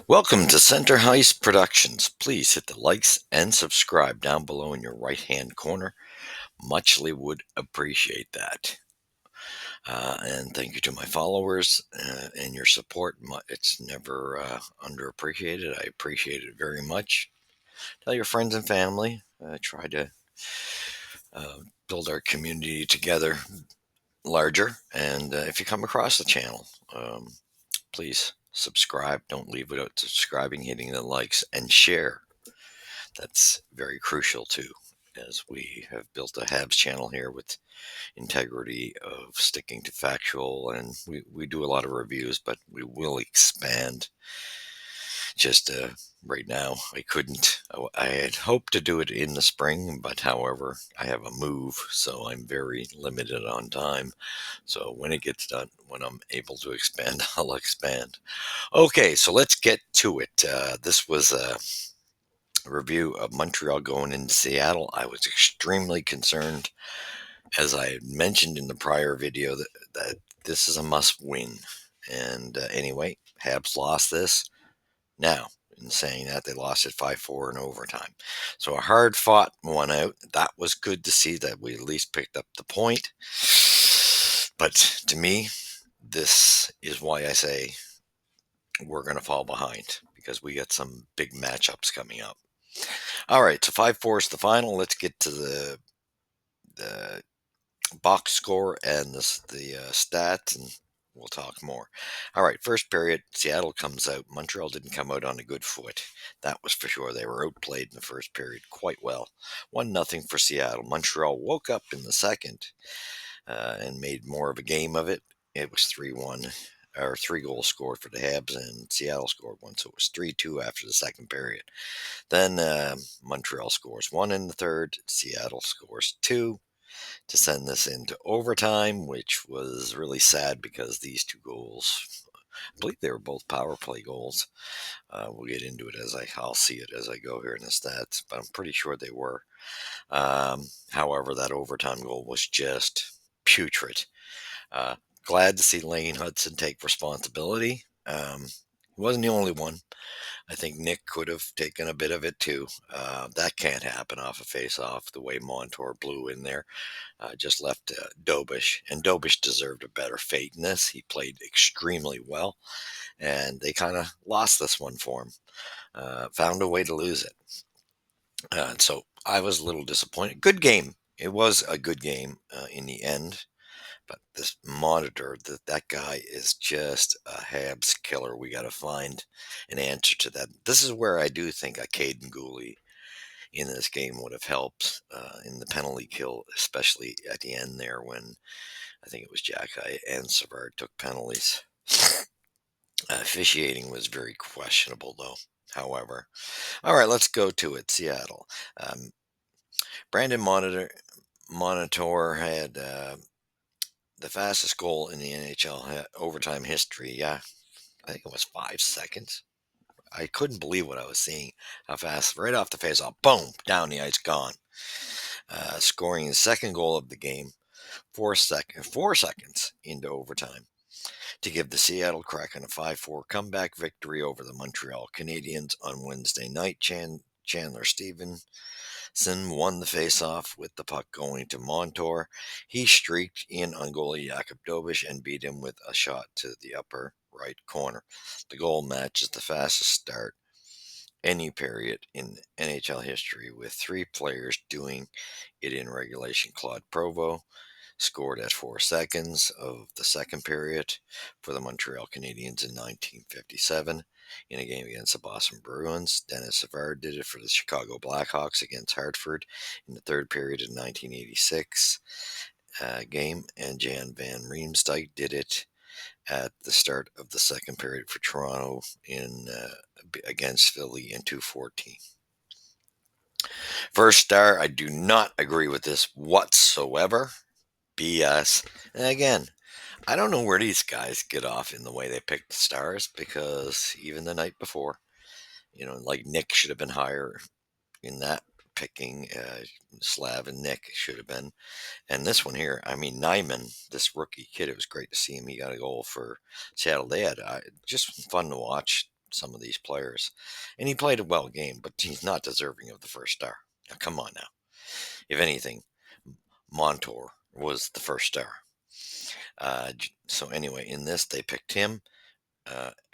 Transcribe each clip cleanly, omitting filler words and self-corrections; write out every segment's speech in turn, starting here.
Welcome to Center Heist Productions. Please hit the likes and subscribe down below in your right hand corner. Muchly would appreciate that. And thank you to my followers and your support. It's never underappreciated. I appreciate it very much. Tell your friends and family. Try to uh, build our community together larger. And if you come across the channel, please subscribe. Don't leave without subscribing, hitting the likes, and share. That's very crucial too, as we have built a Habs channel here with integrity of sticking to factual, and we do a lot of reviews, but we will expand. Just right now, I couldn't. I had hoped to do it in the spring, but however, I have a move, so I'm very limited on time. So when it gets done, when I'm able to expand, I'll expand. Okay, so let's get to it. This was a review of Montreal going into Seattle. I was extremely concerned, as I had mentioned in the prior video, that this is a must win. And anyway, Habs lost this. Now, in saying that, they lost it 5-4 in overtime. So a hard fought one out. That was good to see that we at least picked up the point. But to me, this is why I say we're going to fall behind, because we got some big matchups coming up. All right, so 5-4 is the final. Let's get to the box score and the stats, and we'll talk more. All right, first period, Seattle comes out. Montreal didn't come out on a good foot. That was for sure. They were outplayed in the first period quite well. 1-0 for Seattle. Montreal woke up in the second and made more of a game of it. It was 3-1. Or 3 goals scored for the Habs, and Seattle scored one, so it was 3-2 after the second period. Then Montreal scores one in the third. Seattle scores two to send this into overtime, which was really sad because these 2 goals, I believe they were both power play goals. We'll get into it I'll see it as I go here in the stats, but I'm pretty sure they were. However, that overtime goal was just putrid. Uh, Glad to see Lane Hutson take responsibility. He wasn't the only one. I think Nick could have taken a bit of it too. That can't happen off a face-off. The way Montour blew in there just left Dobish, and Dobish deserved a better fate in this. He played extremely well, and they kind of lost this one for him. Found a way to lose it, and so I was a little disappointed. Good game. It was a good game in the end. But this monitor, that guy is just a Habs killer. We got to find an answer to that. This is where I do think a Caden Gooley in this game would have helped in the penalty kill, especially at the end there when I think it was Jacky and Savard took penalties. Officiating was very questionable, though. However, all right, let's go to it. Seattle. Um, Brandon Monitor had the fastest goal in the NHL overtime history. Yeah, I think it was 5 seconds. I couldn't believe what I was seeing. How fast, right off the face-off, boom, down the ice, gone. Scoring the second goal of the game, 4 seconds into overtime, to give the Seattle Kraken a 5-4 comeback victory over the Montreal Canadiens on Wednesday night. Chandler Stevenson won the faceoff with the puck going to Montour. He streaked in on goalie Jakub Dobish and beat him with a shot to the upper right corner. The goal matches the fastest start any period in NHL history, with 3 players doing it in regulation. Claude Provo scored at 4 seconds of the second period for the Montreal Canadiens in 1957 in a game against the Boston Bruins. Dennis Savard did it for the Chicago Blackhawks against Hartford in the third period in 1986 game, and Jan van Riemsdyk did it at the start of the second period for Toronto in against Philly in 214. First star, I do not agree with this whatsoever. BS. And again, I don't know where these guys get off in the way they pick the stars, because even the night before, like Nick should have been higher in that picking. Slav and Nick should have been. And this one here, I mean, Nyman, this rookie kid, it was great to see him. He got a goal for Seattle. They had just fun to watch. some of these players. And he played a well game, but he's not deserving of the first star. Now, come on now. If anything, Montour was the first star. So anyway, in this, they picked him.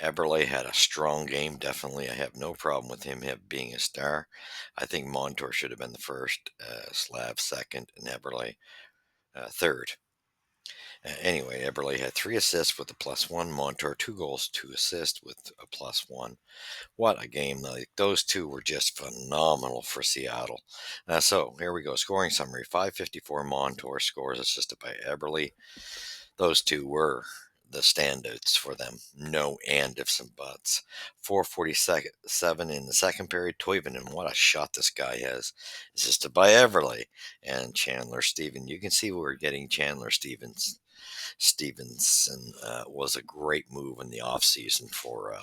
Eberle had a strong game, definitely. I have no problem with him being a star. I think Montour should have been the first, Slav second, and Eberle third. Anyway, Eberle had 3 assists with a +1. Montour 2 goals, 2 assists with a +1. What a game! Like, those two were just phenomenal for Seattle. So here we go. Scoring summary: 554. Montour scores, assisted by Eberle. Those two were the standouts for them. No and ifs and buts. 4:47 in the second period. Toivonen, what a shot this guy has. Assisted by Everly and Chandler Stephen. You can see we're getting Chandler Stevenson was a great move in the offseason for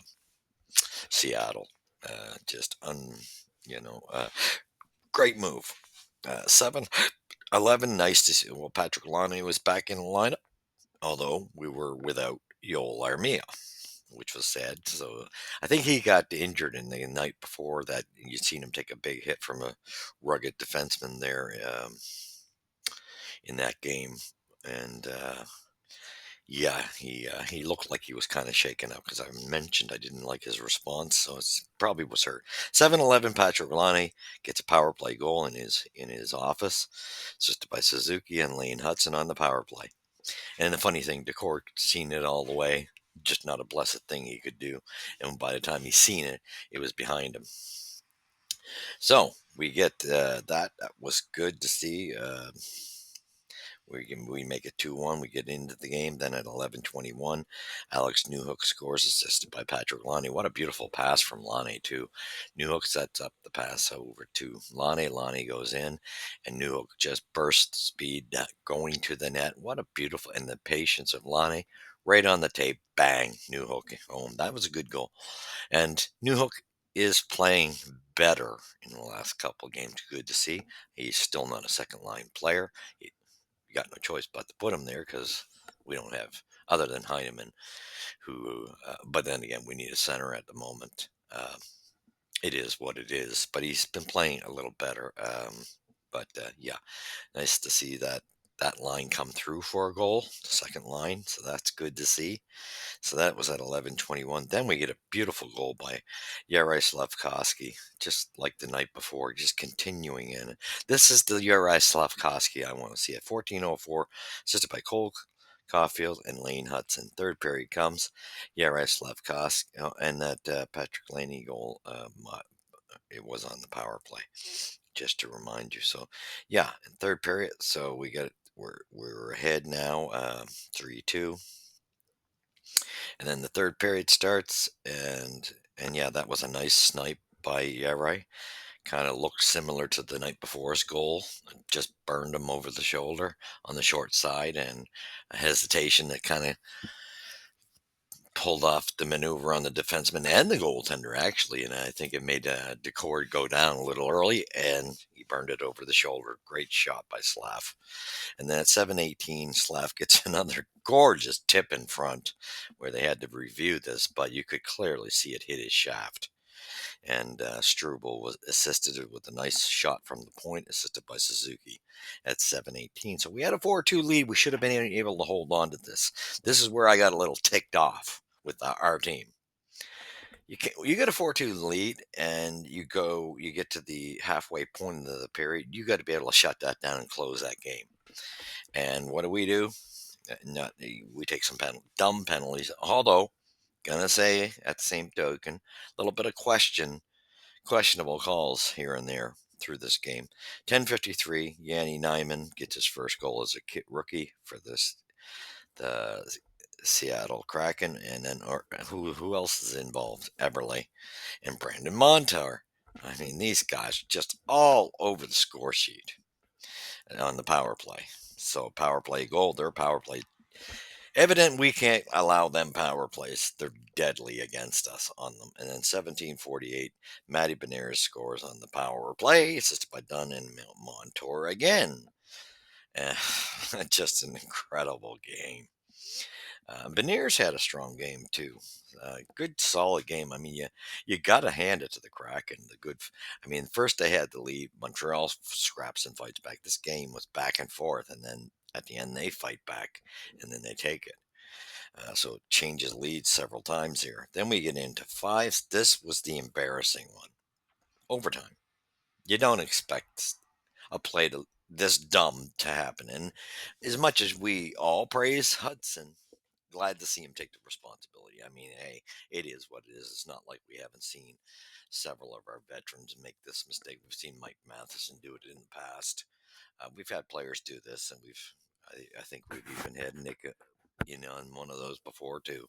Seattle. Just great move. 7-11. Nice to see. Well, Patrick Laine was back in the lineup, although we were without Yoel Armia, which was sad. So I think he got injured in the night before that. You'd seen him take a big hit from a rugged defenseman there in that game. And yeah, he looked like he was kind of shaken up because I mentioned I didn't like his response, so it's probably was hurt. 7-11. Patrick Laine gets a power play goal in his office, assisted by Suzuki and Lane Hutson on the power play. And the funny thing, Decor seen it all the way, just not a blessed thing he could do. And by the time he seen it, it was behind him. So we get that. That was good to see. We make it 2-1. We get into the game. Then at 11:21, Alex Newhook scores, assisted by Patrick Laine. What a beautiful pass from Laine too. Newhook sets up the pass over to Laine. Laine goes in, and Newhook just bursts speed going to the net. What a beautiful, and the patience of Laine. Right on the tape, bang, Newhook home. That was a good goal. And Newhook is playing better in the last couple of games. Good to see. He's still not a second line player. We got no choice but to put him there because we don't have other than Heineman, who. But then again, we need a center at the moment. It is what it is. But he's been playing a little better. But yeah, nice to see that line come through for a goal, the second line. So that's good to see. So that was at 11:21. Then we get a beautiful goal by Juraj Slafkovsky, just like the night before, just continuing in. This is the Juraj Slafkovsky I want to see at 14:04, assisted by Cole Caulfield and Lane Hutson. Third period comes, Juraj Slafkovsky, and that Patrick Laney goal, it was on the power play, just to remind you. So, yeah, in third period, so we're ahead now, 3-2. And then the third period starts, and yeah, that was a nice snipe by Yari. Kind of looked similar to the night before's goal. Just burned him over the shoulder on the short side, and a hesitation that kind of pulled off the maneuver on the defenseman and the goaltender, actually. And I think it made Decord go down a little early, and he burned it over the shoulder. Great shot by Slav. And then at 7:18, Slav gets another gorgeous tip in front where they had to review this, but you could clearly see it hit his shaft. And Struble was assisted with a nice shot from the point, assisted by Suzuki at 7:18. So we had a 4-2 lead. We should have been able to hold on to this. This is where I got a little ticked off with our team. You get a 4-2 lead, and you get to the halfway point of the period. You got to be able to shut that down and close that game. And what do? We take some dumb penalties. Although, gonna say at the same token, a little bit of questionable calls here and there through this game. 10:53, Yanni Nyman gets his first goal as a rookie for the Seattle Kraken, and then who else is involved? Eberle and Brandon Montour. I mean, these guys are just all over the score sheet on the power play. So power play goal, their power play. Evident we can't allow them power plays. They're deadly against us on them. And then 17:48, Matty Beniers scores on the power play, assisted by Dunn and Montour again. Just an incredible game. Beniers had a strong game too. Good, solid game. I mean, you got to hand it to the Kraken. I mean, first they had the lead. Montreal scraps and fights back. This game was back and forth, and then at the end they fight back, and then they take it. So it changes leads several times here. Then we get into fives. This was the embarrassing one. Overtime. You don't expect a play this dumb to happen. And as much as we all praise Hudson, glad to see him take the responsibility. I mean, hey, it is what it is. It's not like we haven't seen several of our veterans make this mistake. We've seen Mike Matheson do it in the past. We've had players do this, and I think we've even had Nick, in one of those before too.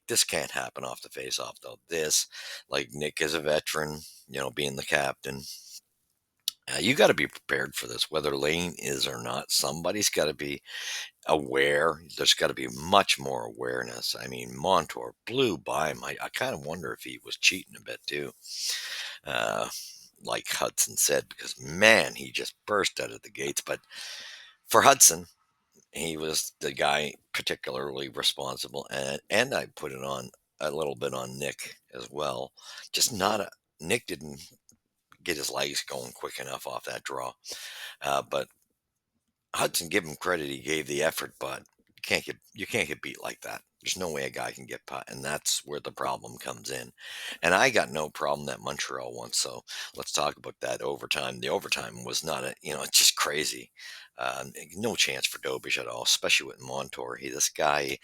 This can't happen off the face-off though. This, like Nick is a veteran, being the captain. You got to be prepared for this, whether Lane is or not. Somebody's got to be aware. There's got to be much more awareness. I mean, Montour blew by him. I kind of wonder if he was cheating a bit too, uh, like Hudson said, because man, he just burst out of the gates. But for Hudson, he was the guy particularly responsible, and I put it on a little bit on Nick as well. Just not a Nick didn't get his legs going quick enough off that draw, but Hudson, give him credit, he gave the effort, but you can't get beat like that. There's no way a guy can get pot, and that's where the problem comes in. And I got no problem that Montreal won. So let's talk about that overtime. The overtime was not it's just crazy. No chance for Dobish at all, especially with Montour. This guy,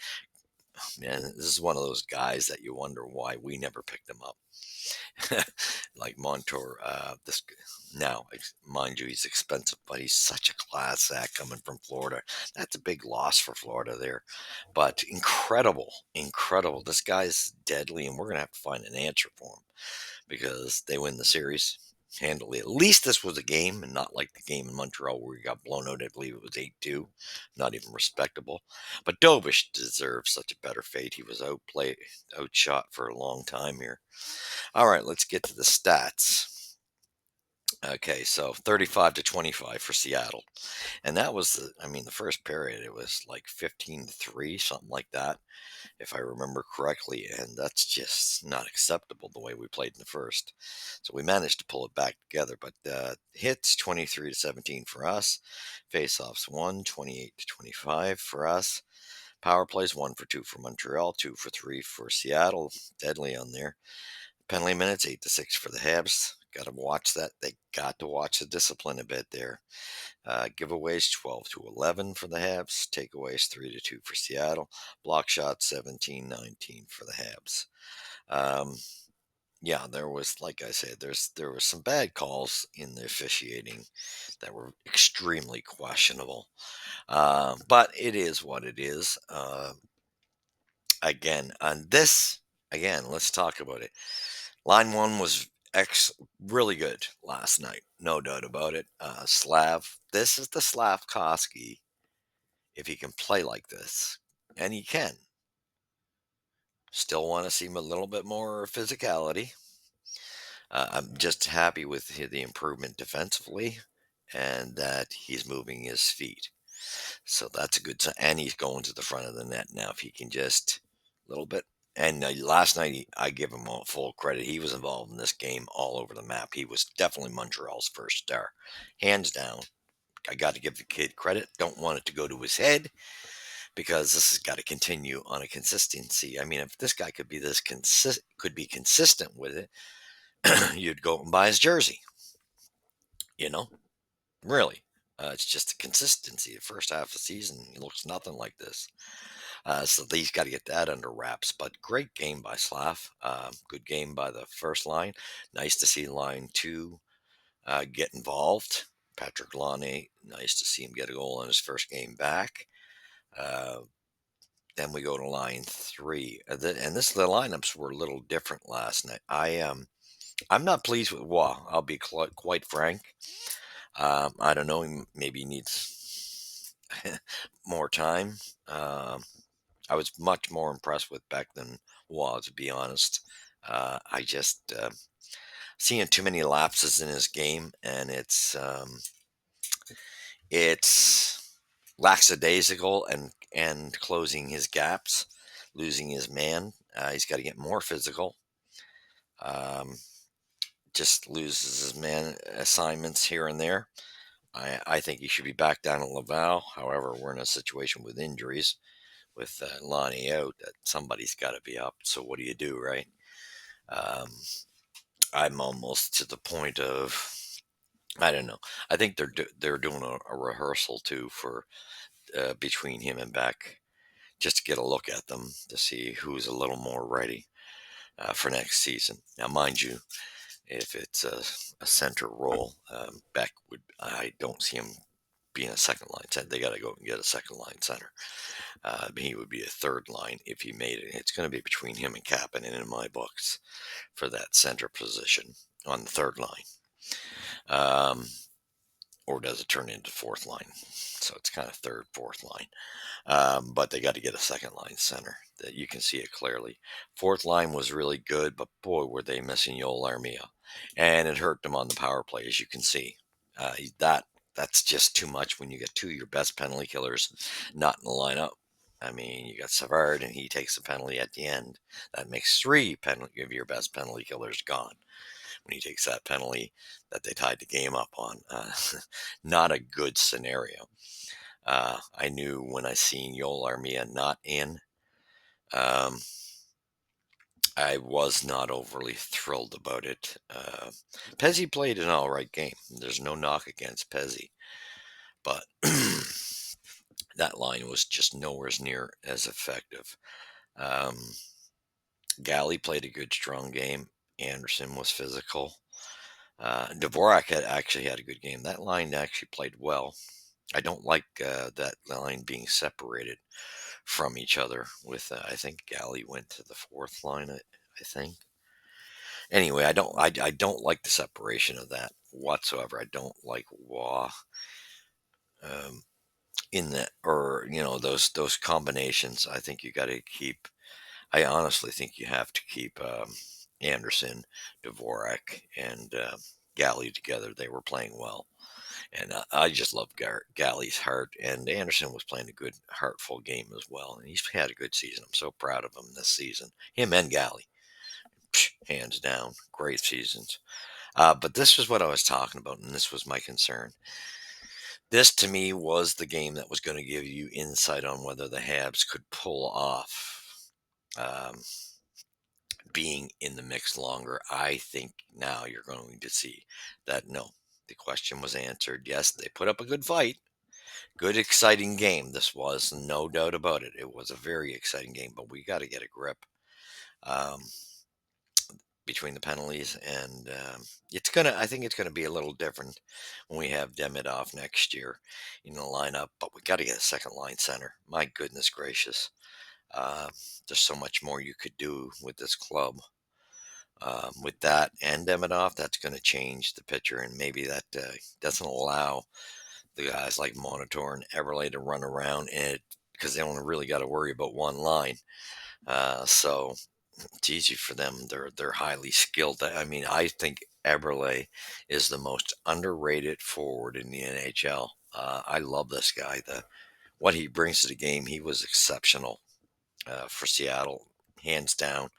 man, this is one of those guys that you wonder why we never picked him up. Like Montour, mind you, he's expensive, but he's such a class act coming from Florida. That's a big loss for Florida there, but incredible, incredible. This guy's deadly, and we're gonna have to find an answer for him because they win the series handily. At least this was a game, and not like the game in Montreal where we got blown out. I believe it was 8-2, not even respectable. But Dobish deserves such a better fate. He was outshot for a long time here. All right, let's get to the stats. Okay, so 35-25 for Seattle. And that was the first period, it was like 15-3, something like that, if I remember correctly. And that's just not acceptable the way we played in the first. So we managed to pull it back together. But hits 23-17 for us. Faceoffs 28-25 for us. Power plays 1 for 2 for Montreal, 2 for 3 for Seattle. Deadly on there. Penalty minutes 8-6 for the Habs. Got to watch that. They got to watch the discipline a bit there. Giveaways 12-11 for the Habs. Takeaways 3-2 for Seattle. Block shots 17-19 for the Habs. Yeah, there was, like I said, there was some bad calls in the officiating that were extremely questionable. But it is what it is. Let's talk about it. Line one was really good last night, no doubt about it. This is the Slavkovsky. If he can play like this, and he can, still want to see him a little bit more physicality. I'm just happy with the improvement defensively, and that he's moving his feet. So that's a good sign. And he's going to the front of the net now. If he can just a little bit. And last night, I give him all full credit. He was involved in this game all over the map. He was definitely Montreal's first star, hands down. I got to give the kid credit. Don't want it to go to his head because this has got to continue on a consistency. I mean, if this guy could be consistent with it, you'd go and buy his jersey. You know, really. It's just the consistency. The first half of the season, he looks nothing like this. So he's got to get that under wraps. But great game by Slav. Good game by the first line. Nice to see line two get involved. Patrick Laine, nice to see him get a goal in his first game back. Uh, then we go to line three, and the lineups were a little different last night. I'm not pleased with Waugh. I'll be quite frank. I don't know. Maybe he needs more time. I was much more impressed with Beck than Waugh, to be honest. I just seeing too many lapses in his game, and it's lackadaisical, and and closing his gaps, losing his man. He's got to get more physical. Um, just loses his man assignments here and there. I think he should be back down in Laval. However, we're in a situation with injuries, with Lonnie out, that somebody's got to be up. So what do you do, right? Um, I'm almost to the point of, I don't know. I think they're doing a rehearsal too for between him and Beck, just to get a look at them to see who's a little more ready for next season. Now, mind you, if it's a center role, Beck would. I don't see him being a second line center. They got to go and get a second line center. He would be a third line if he made it. It's going to be between him and Kapanen in my books for that center position on the third line. Or does it turn into fourth line? So it's kind of third, fourth line. But they got to get a second line center that you can see it clearly. Fourth line was really good, but boy, were they missing Yoel Armia, and it hurt them on the power play, as you can see. That's just too much when you get two of your best penalty killers not in the lineup. I mean, you got Savard, and he takes a penalty at the end. That makes three of your best penalty killers gone when he takes that penalty that they tied the game up on. Not a good scenario. I knew when I seen Yoel Armia not in, um, I was not overly thrilled about it. Pezzi played an all right game. There's no knock against Pezzi, but that line was just nowhere near as effective. Um, Galley played a good, strong game. Anderson was physical. Dvorak had actually had a good game. That line actually played well. I don't like that line being separated from each other. With I think Galley went to the fourth line. I think. Anyway, I don't like the separation of that whatsoever. I don't like Waugh um, in that, or those combinations. I think you got to keep. I honestly think you have to keep Anderson, Dvorak, and Galley together. They were playing well. And I just love Galley's heart. And Anderson was playing a good, heartful game as well. And he's had a good season. I'm so proud of him this season. Him and Galley, hands down, great seasons. But this was what I was talking about, and this was my concern. This, to me, was the game that was going to give you insight on whether the Habs could pull off um, being in the mix longer. I think now you're going to see that no, the question was answered. Yes, they put up a good fight. Good, exciting game. This was, no doubt about it. It was a very exciting game, but we got to get a grip um, between the penalties, and it's gonna. I think it's gonna be a little different when we have Demidov next year in the lineup. But we got to get a second line center. My goodness gracious, uh, there's so much more you could do with this club. With that and Demidov, that's going to change the picture, and maybe that doesn't allow the guys like Monitor and Everlay to run around and because they only really got to worry about one line. So it's easy for them. They're highly skilled. I mean, I think Eberle is the most underrated forward in the NHL. I love this guy. The what he brings to the game, he was exceptional for Seattle, hands down.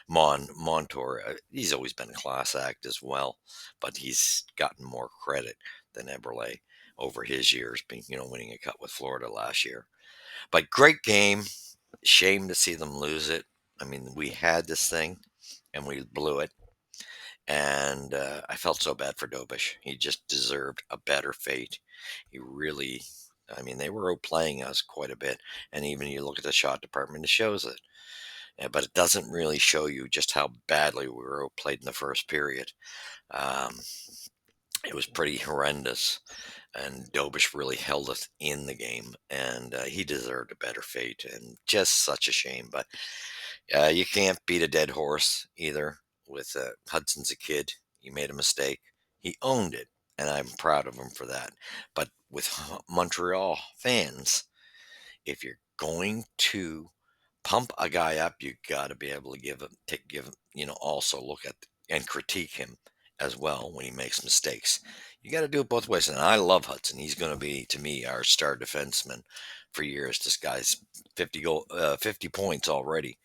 Montour, he's always been a class act as well, but he's gotten more credit than Eberle over his years, being winning a cup with Florida last year. But great game. Shame to see them lose it. I mean, we had this thing and we blew it. And I felt so bad for Dobish. He just deserved a better fate. He really, I mean, they were outplaying us quite a bit. And even you look at the shot department, it shows it. But it doesn't really show you just how badly we were outplayed in the first period. Um, it was pretty horrendous. And Dobish really held us in the game. And he deserved a better fate. And just such a shame. But you can't beat a dead horse either. With Hudson's a kid. He made a mistake. He owned it, and I'm proud of him for that. But with Montreal fans, if you're going to pump a guy up, you got to be able to also look at and critique him as well when he makes mistakes. You got to do it both ways. And I love Hutson. He's going to be, to me, our star defenseman for years. This guy's 50 points already.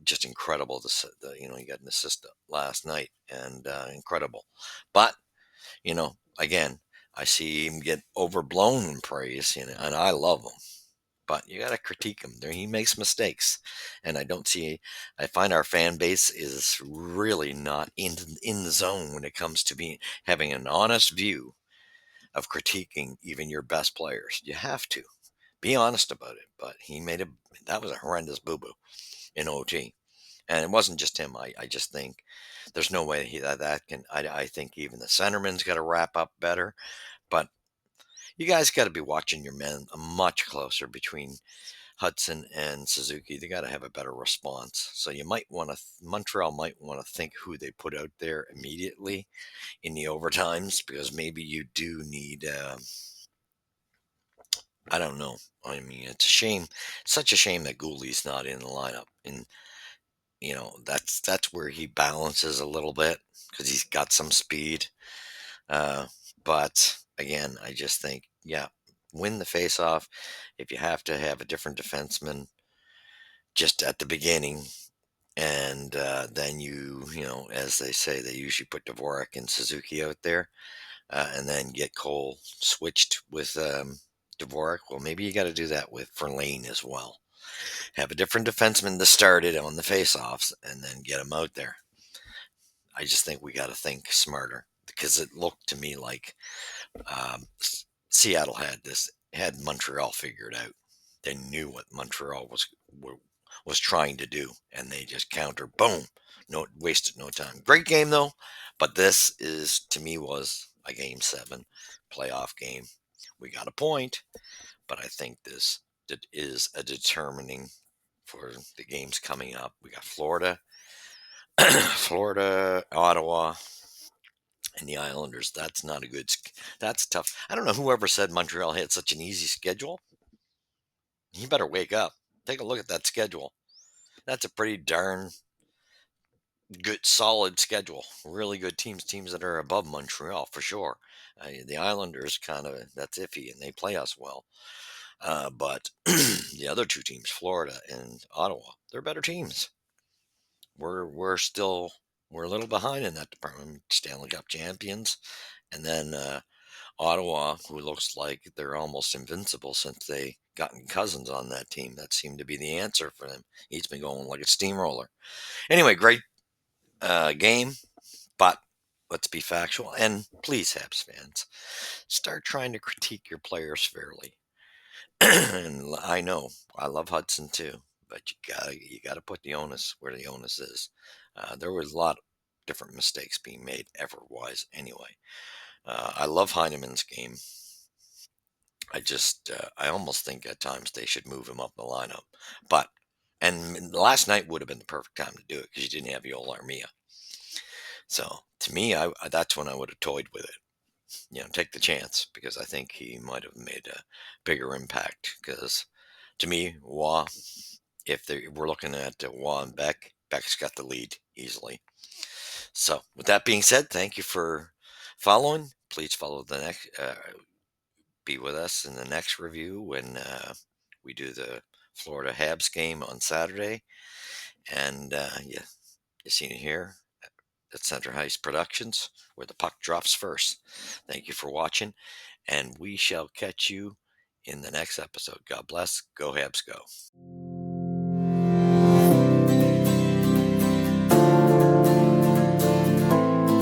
Just incredible. He got an assist last night, and incredible. But again, I see him get overblown in praise, and I love him. But you got to critique him. There, he makes mistakes, and I don't see. I find our fan base is really not in the zone when it comes to having an honest view of critiquing even your best players. You have to be honest about it. But that was a horrendous boo boo in OT. And it wasn't just him. I just think there's no way that can. I think even the centerman's got to wrap up better. But you guys got to be watching your men much closer between Hudson and Suzuki. They got to have a better response. So you might want to, Montreal might want to think who they put out there immediately in the overtimes, because maybe you do need, I don't know. I mean, it's a shame, such a shame that Gooley's not in the lineup. And, that's where he balances a little bit because he's got some speed. Uh, but again, I just think, yeah, win the face-off. If you have to have a different defenseman just at the beginning, and then as they say, they usually put Dvorak and Suzuki out there, and then get Cole switched with Dvorak. Well, maybe you got to do that with Verlaine as well. Have a different defenseman to start it on the face-offs, and then get him out there. I just think we got to think smarter, because it looked to me like Seattle had Montreal figured out. They knew what Montreal was trying to do, and they just countered. Boom, no wasted no time. Great game though, but this is to me was a game 7 playoff game. We got a point, but I think this is a determining for the games coming up. We got Florida, Florida, Ottawa, and the Islanders. That's not a good. That's tough. I don't know whoever said Montreal had such an easy schedule. You better wake up. Take a look at that schedule. That's a pretty darn good, solid schedule. Really good teams that are above Montreal for sure. The Islanders that's iffy, and they play us well. But the other two teams, Florida and Ottawa, they're better teams. We're a little behind in that department. Stanley Cup champions, and then Ottawa, who looks like they're almost invincible since they gotten Cousins on that team. That seemed to be the answer for them. He's been going like a steamroller. Anyway, great game, but let's be factual. And please, Habs fans, start trying to critique your players fairly. And I know I love Hudson too, but you gotta put the onus where the onus is. There was a lot of different mistakes being made effort-wise. Anyway, I love Heineman's game. I almost think at times they should move him up the lineup, but and last night would have been the perfect time to do it because you didn't have Yoel Armia. So to me, that's when I would have toyed with it. Take the chance, because I think he might have made a bigger impact. Because to me, if we're looking at Waugh and Beck's got the lead easily. So with that being said, thank you for following. Please follow the next. Be with us in the next review when we do the Florida Habs game on Saturday. And you seen it here at Center Heist Productions, where the puck drops first. Thank you for watching, and we shall catch you in the next episode. God bless. Go Habs, go.